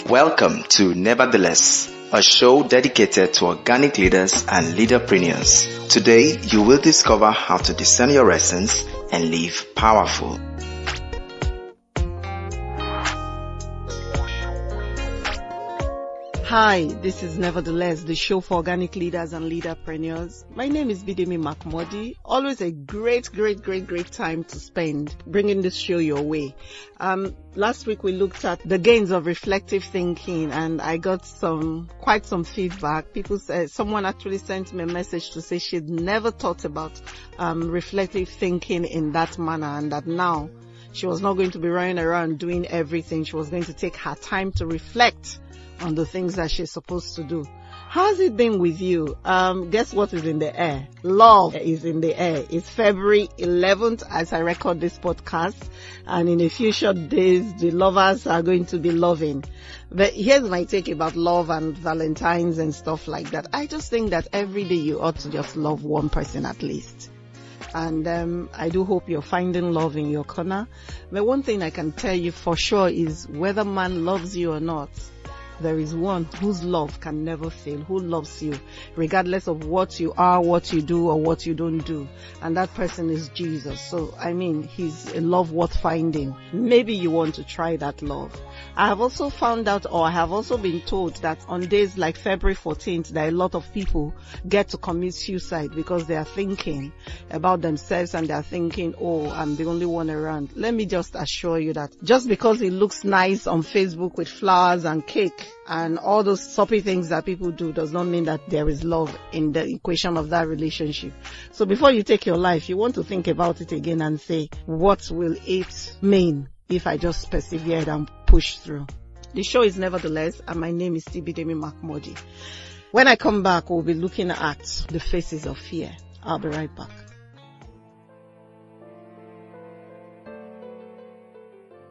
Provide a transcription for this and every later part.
Welcome to Nevertheless, a show dedicated to organic leaders and leaderpreneurs. Today, you will discover how to discern your essence and live powerful. Hi, this is Nevertheless, the show for organic leaders and leaderpreneurs. My name is Bidemi Mark-Mordi. Always a great time to spend bringing this show your way. Last week we looked at the gains of reflective thinking, and I got quite some feedback. People said, someone actually sent me a message to say she'd never thought about reflective thinking in that manner, and that now she was not going to be running around doing everything. She was going to take her time to reflect on the things that she's supposed to do. How's it been with you? Guess what is in the air? Love is in the air. It's February 11th as I record this podcast, and in a few short days, the lovers are going to be loving. But here's my take about love and Valentine's and stuff like that. I just think that every day you ought to just love one person at least. And I do hope you're finding love in your corner. But one thing I can tell you for sure is whether man loves you or not, there is one whose love can never fail, who loves you regardless of what you are, what you do, or what you don't do. And that person is Jesus. So, he's a love worth finding. Maybe you want to try that love. I have also found out, or I have also been told, that on days like February 14th, there are a lot of people get to commit suicide because they are thinking about themselves and they are thinking, oh, I'm the only one around. Let me just assure you that just because it looks nice on Facebook with flowers and cake and all those soppy things that people do does not mean that there is love in the equation of that relationship. So before you take your life, you want to think about it again and say, what will it mean if I just persevered and pushed through? The show is Nevertheless, and my name is Bidemi Mark-Mordi. When I come back, we'll be looking at the faces of fear. I'll be right back.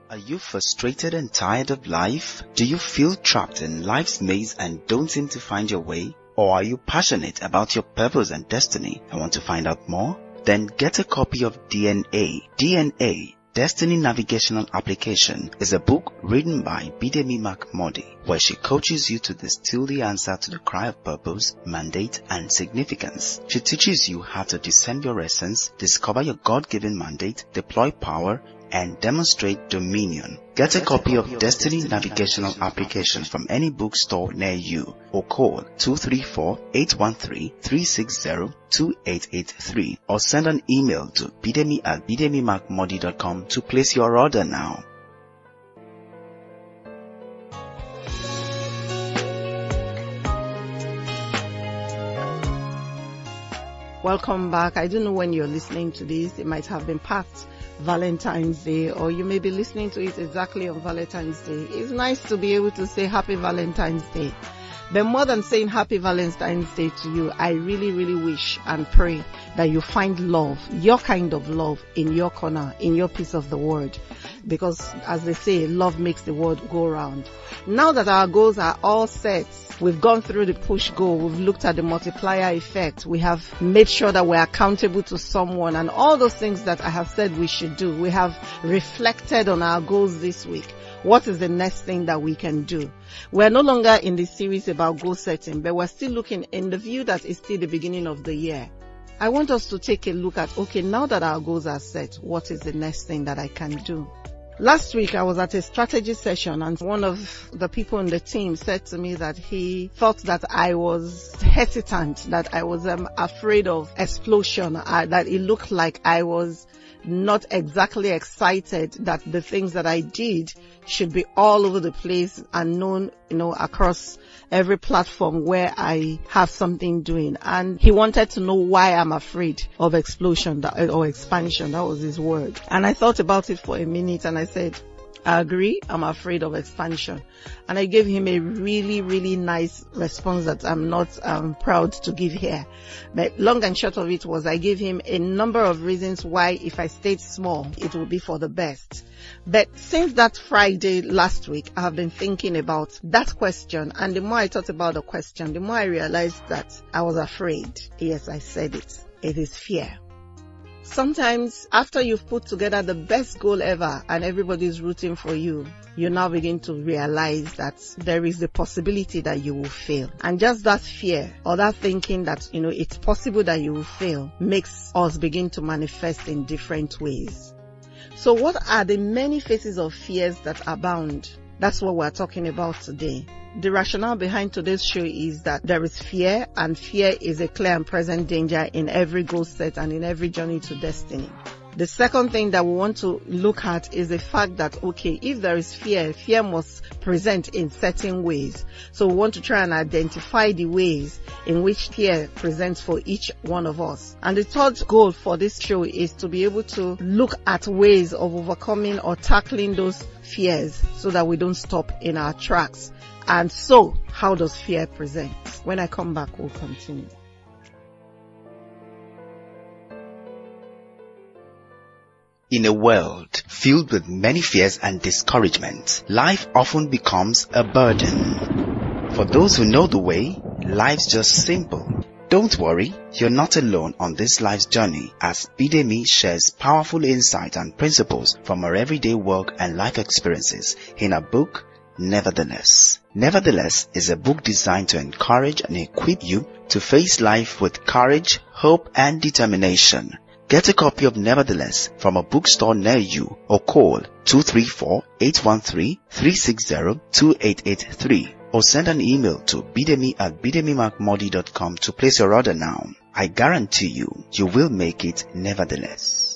Are you frustrated and tired of life? Do you feel trapped in life's maze and don't seem to find your way? Or are you passionate about your purpose and destiny and want to find out more? Then get a copy of DNA. DNA, Destiny Navigational Application, is a book written by Bidemi Mark-Mordi, where she coaches you to distill the answer to the cry of purpose, mandate, and significance. She teaches you how to discern your essence, discover your God-given mandate, deploy power, and demonstrate dominion. Get a copy of Destiny Navigational Application from any bookstore near you or call 234-813-360-2883 or send an email to bidemi@bidemimarkmordi.com to place your order now. Welcome back. I don't know when you're listening to this. It might have been past Valentine's Day, or you may be listening to it exactly on Valentine's Day. It's nice to be able to say Happy Valentine's Day. But more than saying Happy Valentine's Day to you, I really wish and pray that you find love, your kind of love, in your corner, in your piece of the world. Because as they say, love makes the world go round. Now that our goals are all set, we've gone through the push goal, we've looked at the multiplier effect, we have made sure that we're accountable to someone, and all those things that I have said we should do. We have reflected on our goals this week. What is the next thing that we can do? We're no longer in the series about goal setting, but we're still looking in the view that it's still the beginning of the year. I want us to take a look at, okay, now that our goals are set, what is the next thing that I can do? Last week I was at a strategy session, and one of the people in the team said to me that he thought that I was hesitant, that I was afraid of explosion, that it looked like I was not exactly excited that the things that I did should be all over the place and known, across every platform where I have something doing. And he wanted to know why I'm afraid of explosion or expansion. That was his word. And I thought about it for a minute and I said, I agree. I'm afraid of expansion. And I gave him a really, really nice response that I'm not proud to give here. But long and short of it was I gave him a number of reasons why if I stayed small, it would be for the best. But since that Friday last week, I have been thinking about that question. And the more I thought about the question, the more I realized that I was afraid. Yes, I said it. It is fear. Sometimes after you've put together the best goal ever and everybody's rooting for you, you now begin to realize that there is the possibility that you will fail. And just that fear or that thinking that, it's possible that you will fail makes us begin to manifest in different ways. So what are the many faces of fears that abound? That's what we're talking about today. The rationale behind today's show is that there is fear, and fear is a clear and present danger in every goal set and in every journey to destiny. The second thing that we want to look at is the fact that, okay, if there is fear, fear must present in certain ways. So we want to try and identify the ways in which fear presents for each one of us. And the third goal for this show is to be able to look at ways of overcoming or tackling those fears so that we don't stop in our tracks. And so, how does fear present? When I come back, we'll continue. In a world filled with many fears and discouragements, life often becomes a burden. For those who know the way, life's just simple. Don't worry, you're not alone on this life's journey, as Bidemi shares powerful insight and principles from her everyday work and life experiences in her book, Nevertheless. Nevertheless is a book designed to encourage and equip you to face life with courage, hope, and determination. Get a copy of Nevertheless from a bookstore near you or call 234-813-360-2883 or send an email to bidemi@bidemimarkmordi.com to place your order now. I guarantee you will make it nevertheless.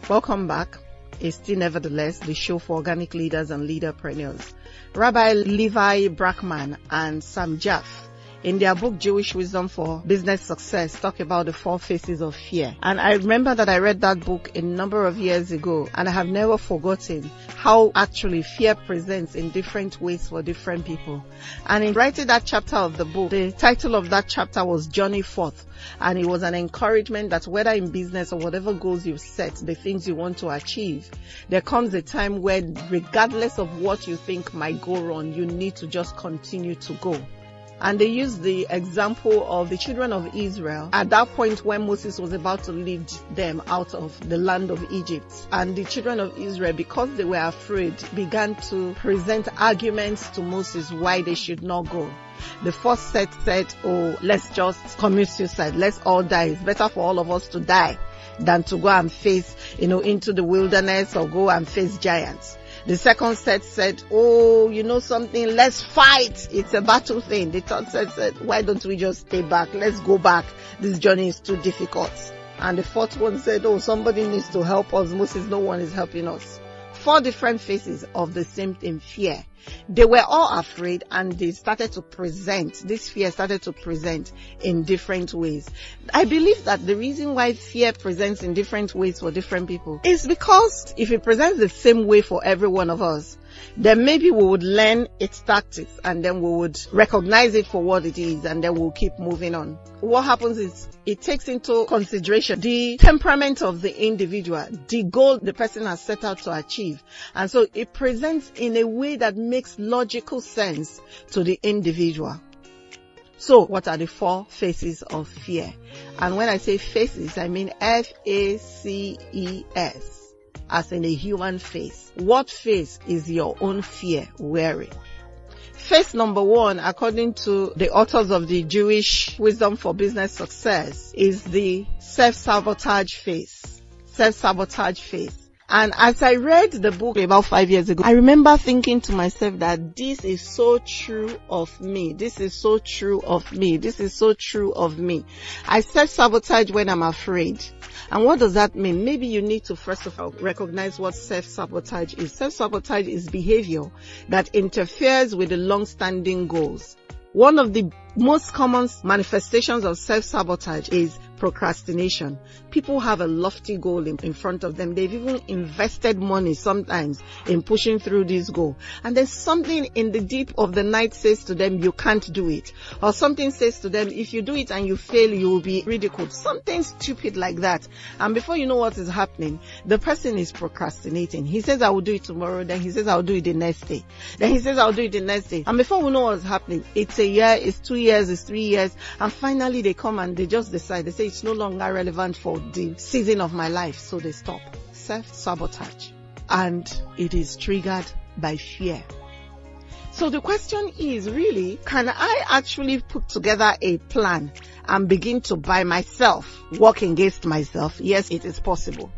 Welcome back. It's still Nevertheless, the show for organic leaders and leaderpreneurs. Rabbi Levi Brackman and Sam Jaff, in their book Jewish Wisdom for Business Success, talk about the 4 faces of fear. And I remember that I read that book a number of years ago, and I have never forgotten how actually fear presents in different ways for different people. And in writing that chapter of the book, the title of that chapter was Journey Forth. And it was an encouragement that whether in business or whatever goals you've set, the things you want to achieve, there comes a time when regardless of what you think might go wrong, you need to just continue to go. And they used the example of the children of Israel at that point when Moses was about to lead them out of the land of Egypt. And the children of Israel, because they were afraid, began to present arguments to Moses why they should not go. The first set said, let's just commit suicide. Let's all die. It's better for all of us to die than to go and face, into the wilderness or go and face giants. The second set said, something, let's fight. It's a battle thing. The third set said, why don't we just stay back? Let's go back. This journey is too difficult. And the fourth one said, somebody needs to help us. Moses, no one is helping us. 4 different faces of the same thing, fear. They were all afraid, and this fear started to present in different ways. I believe that the reason why fear presents in different ways for different people is because if it presents the same way for every one of us, then maybe we would learn its tactics and then we would recognize it for what it is, and then we'll keep moving on. What happens is it takes into consideration the temperament of the individual, the goal the person has set out to achieve. And so it presents in a way that makes logical sense to the individual. So what are the 4 faces of fear? And when I say faces, I mean F-A-C-E-S. As in a human face. What face is your own fear wearing? Face number 1, according to the authors of the Jewish Wisdom for Business Success, is the self-sabotage face. Self-sabotage face. And as I read the book about 5 years ago, I remember thinking to myself that this is so true of me. This is so true of me. This is so true of me. I self-sabotage when I'm afraid. And what does that mean? Maybe you need to first of all recognize what self-sabotage is. Self-sabotage is behavior that interferes with the long-standing goals. One of the most common manifestations of self-sabotage is procrastination. People have a lofty goal in front of them. They've even invested money sometimes in pushing through this goal. And there's something in the deep of the night says to them, you can't do it. Or something says to them, if you do it and you fail, you will be ridiculed. Something stupid like that. And before you know what is happening, the person is procrastinating. He says, I will do it tomorrow. Then he says, I'll do it the next day. Then he says, I'll do it the next day. And before we know what's happening, it's a year, it's 2 years, it's 3 years. And finally they come and they just decide, they say it's no longer relevant for the season of my life. So they stop. Self-sabotage. And it is triggered by fear. So the question is really, can I actually put together a plan and begin to by myself work against myself? Yes, it is possible.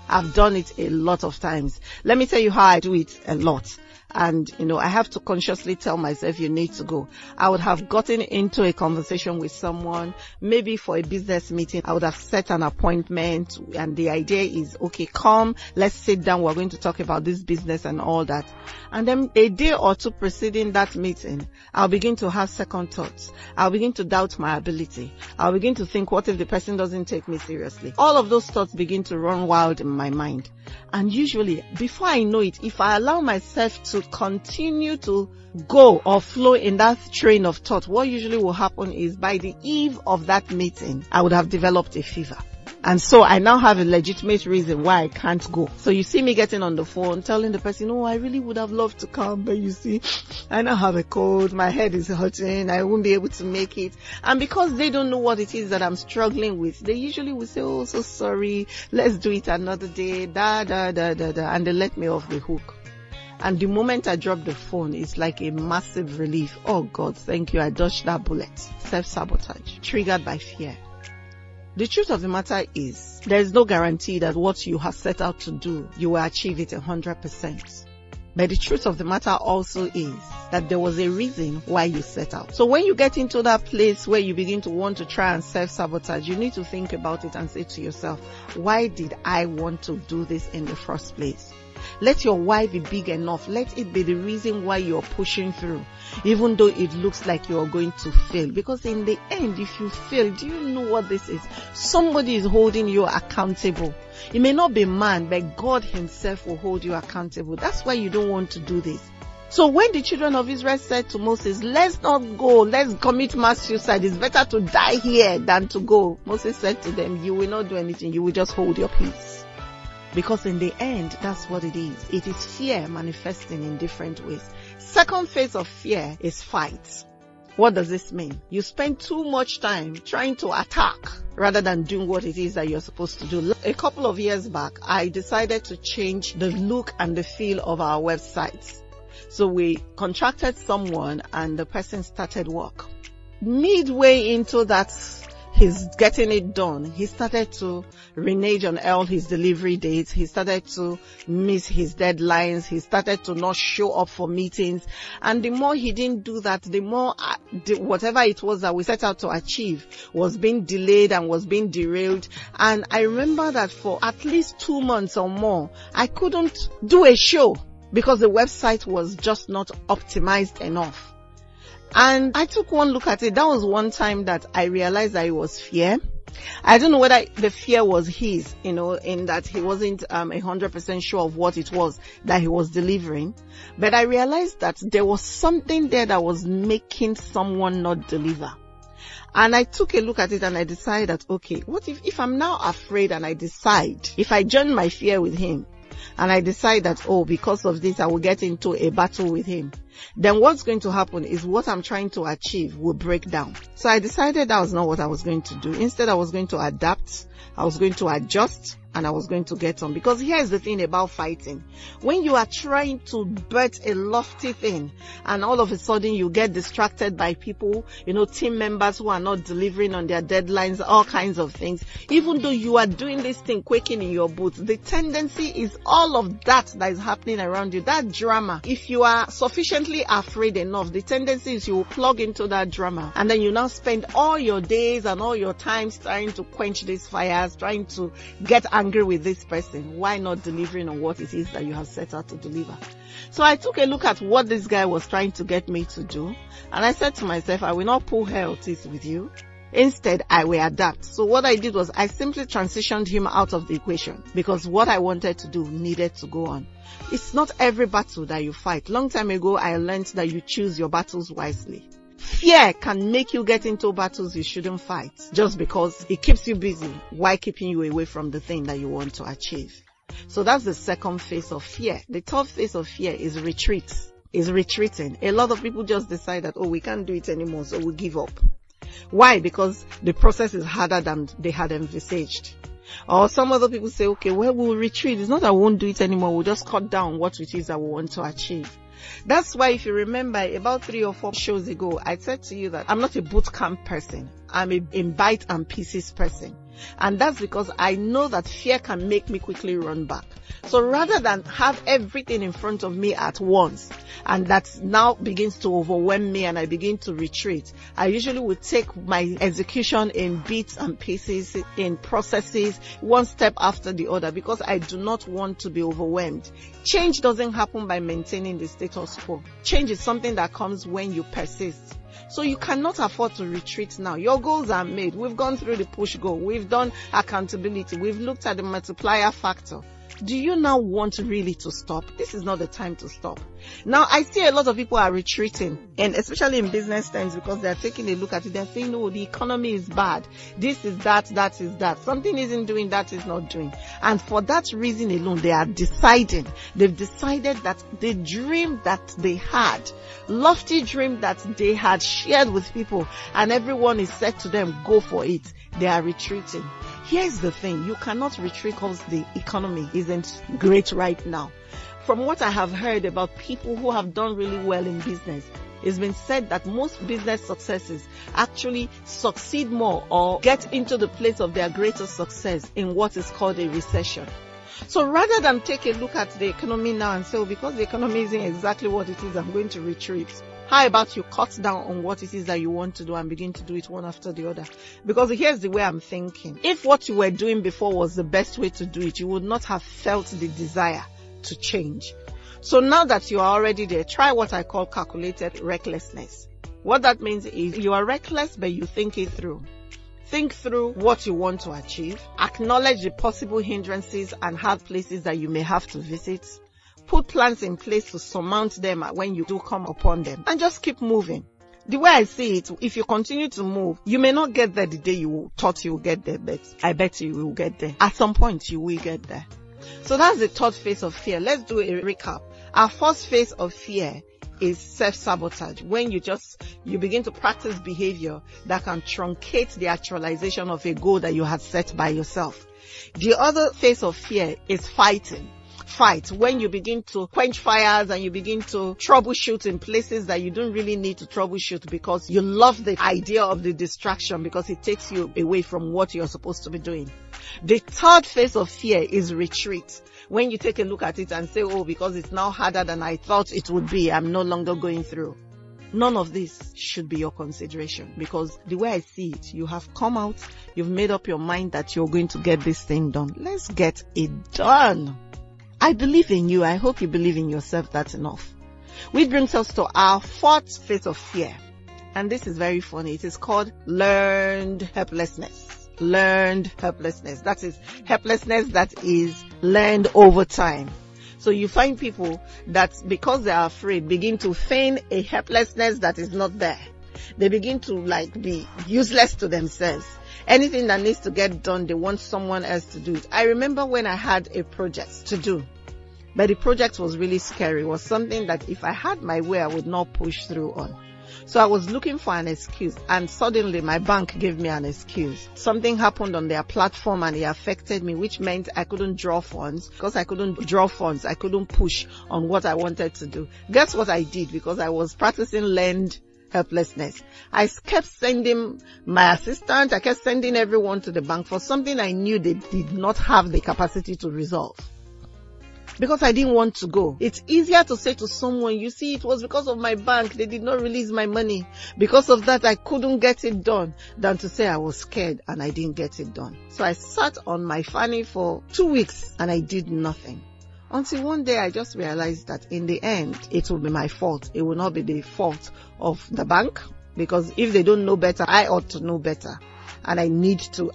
I've done it a lot of times. Let me tell you how I do it a lot. And, I have to consciously tell myself you need to go. I would have gotten into a conversation with someone, maybe for a business meeting. I would have set an appointment, and the idea is, okay, come, let's sit down. We're going to talk about this business and all that. And then a day or two preceding that meeting, I'll begin to have second thoughts. I'll begin to doubt my ability. I'll begin to think, what if the person doesn't take me seriously? All of those thoughts begin to run wild in my mind. And usually, before I know it, if I allow myself to continue to go or flow in that train of thought, what usually will happen is by the eve of that meeting, I would have developed a fever. And so I now have a legitimate reason why I can't go. So you see me getting on the phone, telling the person, I really would have loved to come, but you see, I now have a cold, my head is hurting, I won't be able to make it. And because they don't know what it is that I'm struggling with, they usually will say, so sorry, let's do it another day, and they let me off the hook. And the moment I drop the phone, it's like a massive relief. Oh God, thank you, I dodged that bullet. Self-sabotage, triggered by fear. The truth of the matter is, there is no guarantee that what you have set out to do, you will achieve it 100%. But the truth of the matter also is that there was a reason why you set out. So when you get into that place where you begin to want to try and self-sabotage, you need to think about it and say to yourself, why did I want to do this in the first place? Let your why be big enough. Let it be the reason why you're pushing through, even though it looks like you're going to fail. Because in the end, if you fail, do you know what this is? Somebody is holding you accountable. It may not be man, but God himself will hold you accountable. That's why you don't want to do this. So when the children of Israel said to Moses, let's not go, let's commit mass suicide, it's better to die here than to go. Moses said to them, you will not do anything, you will just hold your peace. Because in the end, that's what it is. It is fear manifesting in different ways. Second phase of fear is fight. What does this mean? You spend too much time trying to attack rather than doing what it is that you're supposed to do. A couple of years back, I decided to change the look and the feel of our websites. So we contracted someone and the person started work. Midway into that, he's getting it done, he started to renege on all his delivery dates. He started to miss his deadlines. He started to not show up for meetings. And the more he didn't do that, the more whatever it was that we set out to achieve was being delayed and was being derailed. And I remember that for at least 2 months or more, I couldn't do a show because the website was just not optimized enough. And I took one look at it. That was one time that I realized that it was fear. I don't know whether the fear was his, in that he wasn't 100% sure of what it was that he was delivering. But I realized that there was something there that was making someone not deliver. And I took a look at it and I decided, okay, what if I'm now afraid and I decide, if I join my fear with him, and I decide that, because of this, I will get into a battle with him, then what's going to happen is what I'm trying to achieve will break down. So I decided that was not what I was going to do. Instead, I was going to adapt. I was going to adjust. And I was going to get on. Because here's the thing about fighting. When you are trying to birth a lofty thing and all of a sudden you get distracted by people, team members who are not delivering on their deadlines, all kinds of things. Even though you are doing this thing quaking in your boots, the tendency is all of that is happening around you, that drama. If you are sufficiently afraid enough, the tendency is you will plug into that drama and then you now spend all your days and all your times trying to quench these fires, trying to get angry with this person. Why not delivering on what it is that you have set out to deliver? So I took a look at what this guy was trying to get me to do, and I said to myself, I will not pull hell teeth with you. Instead, I will adapt. So what I did was I simply transitioned him out of the equation because what I wanted to do needed to go on. It's not every battle that you fight. Long time ago, I learned that you choose your battles wisely. Fear can make you get into battles you shouldn't fight just because it keeps you busy while keeping you away from the thing that you want to achieve. So that's the second phase of fear. The third phase of fear is retreat. Is retreating. A lot of people just decide that, we can't do it anymore, so we give up. Why? Because the process is harder than they had envisaged. Or some other people say, okay, well, we'll retreat. It's not that we won't do it anymore. We'll just cut down what it is that we want to achieve. That's why if you remember about 3 or 4 shows ago, I said to you that I'm not a boot camp person. I'm a bite and pieces person. And that's because I know that fear can make me quickly run back. So rather than have everything in front of me at once, and that now begins to overwhelm me and I begin to retreat, I usually would take my execution in bits and pieces, in processes, one step after the other, because I do not want to be overwhelmed. Change doesn't happen by maintaining the status quo. Change is something that comes when you persist. So you cannot afford to retreat now. Your goals are made. We've gone through the push goal. We've done accountability. We've looked at the multiplier factor. Do you now want really to stop? This is not the time to stop. Now, I see a lot of people are retreating, and especially in business terms, because they're taking a look at it. They're saying, no, the economy is bad. This is that, that is that. Something isn't doing, that is not doing. And for that reason alone, they are deciding. They've decided that the dream that they had, lofty dream that they had shared with people, and everyone is said to them, go for it. They are retreating. Here's the thing. You cannot retreat because the economy isn't great right now. From what I have heard about people who have done really well in business, it's been said that most business successes actually succeed more or get into the place of their greatest success in what is called a recession. So rather than take a look at the economy now and say, because the economy isn't exactly what it is, I'm going to retreat. How about you cut down on what it is that you want to do and begin to do it one after the other? Because here's the way I'm thinking. If what you were doing before was the best way to do it, you would not have felt the desire to change. So now that you are already there, try what I call calculated recklessness. What that means is you are reckless, but you think it through. Think through what you want to achieve. Acknowledge the possible hindrances and hard places that you may have to visit. Put plans in place to surmount them when you do come upon them, and just keep moving. The way I see it, if you continue to move, you may not get there the day you thought you would get there, but I bet you will get there. At some point, you will get there. So that's the third phase of fear. Let's do a recap. Our first phase of fear is self-sabotage, when you begin to practice behavior that can truncate the actualization of a goal that you had set by yourself. The other phase of fear is fighting. Fight, when you begin to quench fires and you begin to troubleshoot in places that you don't really need to troubleshoot because you love the idea of the distraction because it takes you away from what you're supposed to be doing. The third phase of fear is retreat, when you take a look at it and say, because it's now harder than I thought it would be, I'm no longer going through. None of this should be your consideration, because the way I see it, you have come out, you've made up your mind that you're going to get this thing done. Let's get it done. I believe in you. I hope you believe in yourself. That's enough. Which brings us to our fourth phase of fear. And this is very funny. It is called learned helplessness. Learned helplessness. That is helplessness that is learned over time. So you find people that, because they are afraid, begin to feign a helplessness that is not there. They begin to be useless to themselves. Anything that needs to get done, they want someone else to do it. I remember when I had a project to do, but the project was really scary. It was something that if I had my way, I would not push through on. So I was looking for an excuse, and suddenly my bank gave me an excuse. Something happened on their platform and it affected me, which meant I couldn't draw funds. Because I couldn't draw funds, I couldn't push on what I wanted to do. Guess what I did? Because I was practicing learned helplessness. I kept sending my assistant, I kept sending everyone to the bank for something I knew they did not have the capacity to resolve. Because I didn't want to go. It's easier to say to someone, you see, it was because of my bank, they did not release my money. Because of that, I couldn't get it done, than to say I was scared and I didn't get it done. So I sat on my fanny for 2 weeks and I did nothing. Until one day I just realized that in the end, it will be my fault. It will not be the fault of the bank Because if they don't know better, I ought to know better. And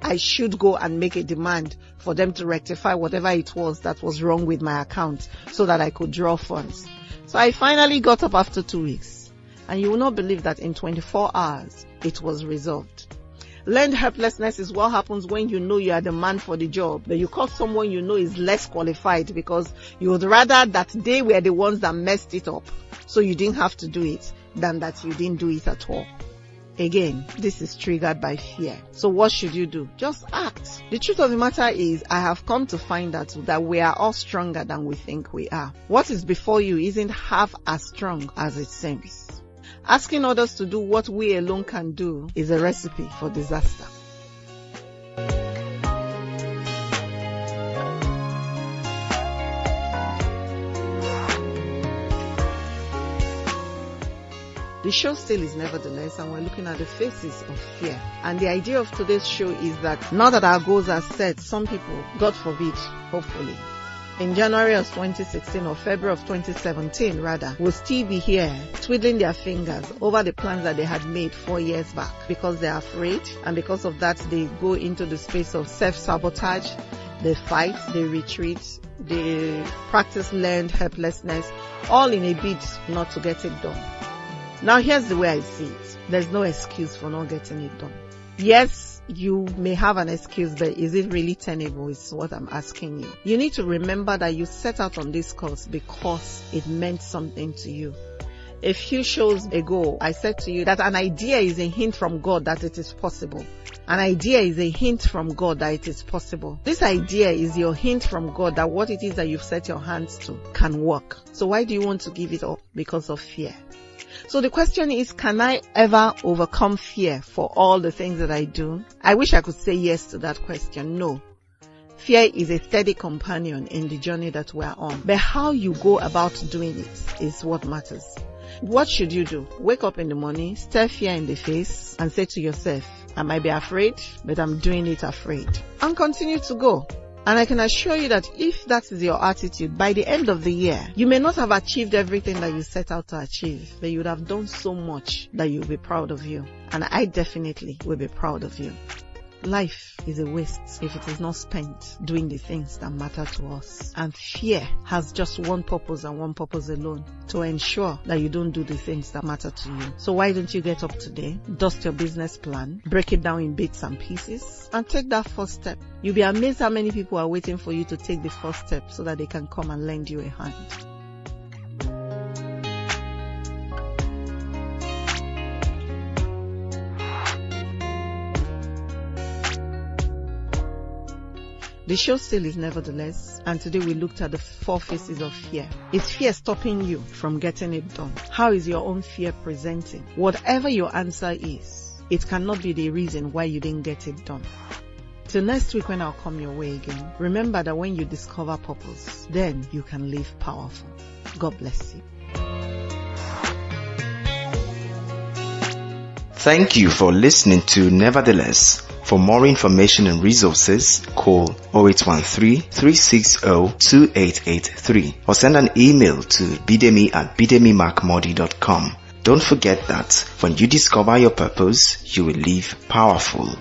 I should go and make a demand for them to rectify whatever it was that was wrong with my account so that I could draw funds. So I finally got up after 2 weeks. And you will not believe that in 24 hours, it was resolved. Learned helplessness is what happens when you know you are the man for the job, but you call someone you know is less qualified because you would rather that they were the ones that messed it up, so you didn't have to do it, than that you didn't do it at all. Again, this is triggered by fear. So what should you do? Just act. The truth of the matter is, I have come to find out that we are all stronger than we think we are. What is before you isn't half as strong as it seems. Asking others to do what we alone can do is a recipe for disaster. The show still is Nevertheless, and we're looking at the faces of fear. And the idea of today's show is that now that our goals are set, some people, God forbid, hopefully, in January of 2016 or February of 2017 rather, will still be here twiddling their fingers over the plans that they had made 4 years back because they are afraid, and because of that they go into the space of self-sabotage, they fight, they retreat, they practice learned helplessness, all in a bid not to get it done. Now here's the way I see it. There's no excuse for not getting it done. Yes, you may have an excuse, but is it really tenable is what I'm asking you. You need to remember that you set out on this course because it meant something to you. A few shows ago, I said to you that an idea is a hint from God that it is possible. An idea is a hint from God that it is possible. This idea is your hint from God that what it is that you've set your hands to can work. So why do you want to give it up? Because of fear. So the question is, can I ever overcome fear for all the things that I do? I wish I could say yes to that question. No. Fear is a steady companion in the journey that we're on. But how you go about doing it is what matters. What should you do? Wake up in the morning, stare fear in the face, and say to yourself, I might be afraid, but I'm doing it afraid. And continue to go. And I can assure you that if that is your attitude, by the end of the year, you may not have achieved everything that you set out to achieve, but you would have done so much that you'll be proud of you. And I definitely will be proud of you. Life is a waste if it is not spent doing the things that matter to us. And fear has just one purpose and one purpose alone, to ensure that you don't do the things that matter to you. So why don't you get up today, dust your business plan, break it down in bits and pieces, and take that first step. You'll be amazed how many people are waiting for you to take the first step so that they can come and lend you a hand. The show still is Nevertheless, and today we looked at the 4 faces of fear. Is fear stopping you from getting it done? How is your own fear presenting? Whatever your answer is, it cannot be the reason why you didn't get it done. Till next week when I'll come your way again, remember that when you discover purpose, then you can live powerful. God bless you. Thank you for listening to Nevertheless. For more information and resources, call 0813-360-2883 or send an email to bidemi@bidemimark-mordi.com. Don't forget that when you discover your purpose, you will live powerful.